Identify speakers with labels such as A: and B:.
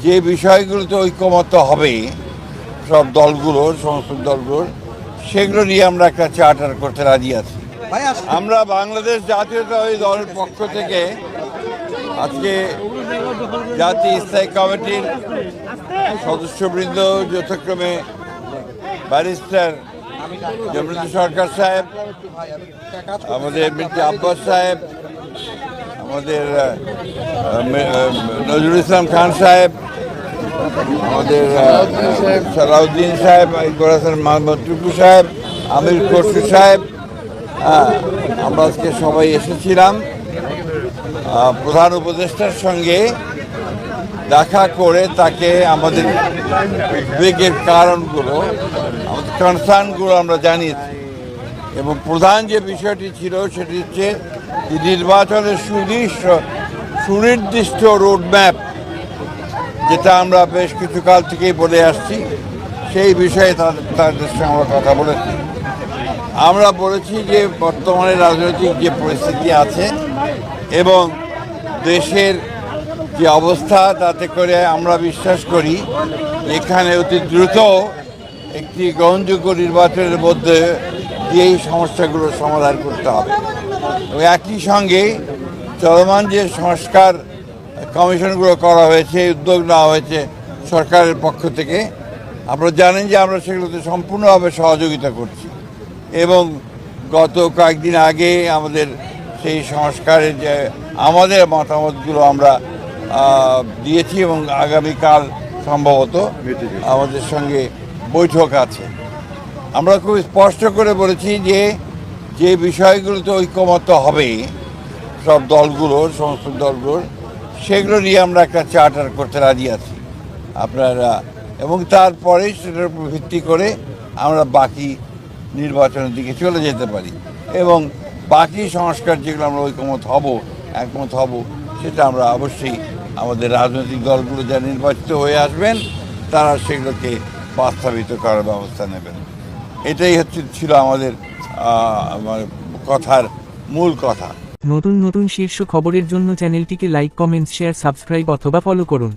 A: যে বিষয়গুলোতে ঐকমত্য হবে সব দলগুলোর, সমস্ত দলগুলোর, সেগুলো নিয়ে আমরা একটা চার্টার করতে রাজি আছি। আমরা বাংলাদেশ জাতীয়তাবাদী দলের পক্ষ থেকে আজকে জাতীয় স্থায়ী কমিটির সদস্যবৃন্দ যথাক্রমে ব্যারিস্টার জমিরুদ্দিন সরকার সাহেব, আমাদের মির্জা আব্বাস সাহেব, আমাদের নজরুল ইসলাম খান সাহেব, আমাদের সালাউদ্দিন সাহেব, মোহাম্মদ টুকু সাহেব, আমির খসরু সাহেব, আমরা আজকে সবাই এসেছিলাম প্রধান উপদেষ্টার সঙ্গে দেখা করে তাকে আমাদের উদ্বেগের কারণগুলো, আমাদের কনসার্নগুলো আমরা জানিয়েছি। এবং প্রধান যে বিষয়টি ছিল সেটি হচ্ছে যে নির্বাচনের সুনির্দিষ্ট রোডম্যাপ, যেটা আমরা বেশ কিছু কাল থেকেই বলে আসছি, সেই বিষয়ে তাদের সঙ্গে আমরা কথা বলেছি। আমরা বলেছি যে বর্তমানে রাজনৈতিক যে পরিস্থিতি আছে এবং দেশের যে অবস্থা, তাতে করে আমরা বিশ্বাস করি এখানে অতি দ্রুত একটি গ্রহণযোগ্য নির্বাচনের মধ্যে দিয়েই সমস্যাগুলোর সমাধান করতে হবে। এবং একই সঙ্গে চলমান যে সংস্কার কমিশনগুলো করা হয়েছে, উদ্যোগ নেওয়া হয়েছে সরকারের পক্ষ থেকে, আপনারা জানেন যে আমরা সেগুলোতে সম্পূর্ণভাবে সহযোগিতা করছি। এবং গত কয়েকদিন আগে আমাদের সেই সংস্কারের যে আমাদের মতামতগুলো আমরা দিয়েছি এবং আগামীকাল সম্ভবত আমাদের সঙ্গে বৈঠক আছে। আমরা খুব স্পষ্ট করে বলেছি যে যে বিষয়গুলোতে ঐকমত্য হবে সব দলগুলোর, সমস্ত দলগুলোর, সেগুলো নিয়ে আমরা একটা চার্টার করতে রাজি আছি আপনারা, এবং তারপরে সেটার উপর ভিত্তি করে আমরা বাকি নির্বাচনের দিকে চলে যেতে পারি। এবং বাকি সংস্কার যেগুলো আমরা একমত হব, সেটা আমরা অবশ্যই আমাদের রাজনৈতিক দলগুলো যা নির্বাচিত হয়ে আসবেন তারা সেগুলোকে বাস্তবায়িত করার ব্যবস্থা নেবেন। এটাই ছিল আমাদের কথার মূল কথা।
B: নতুন নতুন শীর্ষ খবরের জন্য চ্যানেলটিকে লাইক, কমেন্টস, শেয়ার, সাবস্ক্রাইব অথবা ফলো করুন।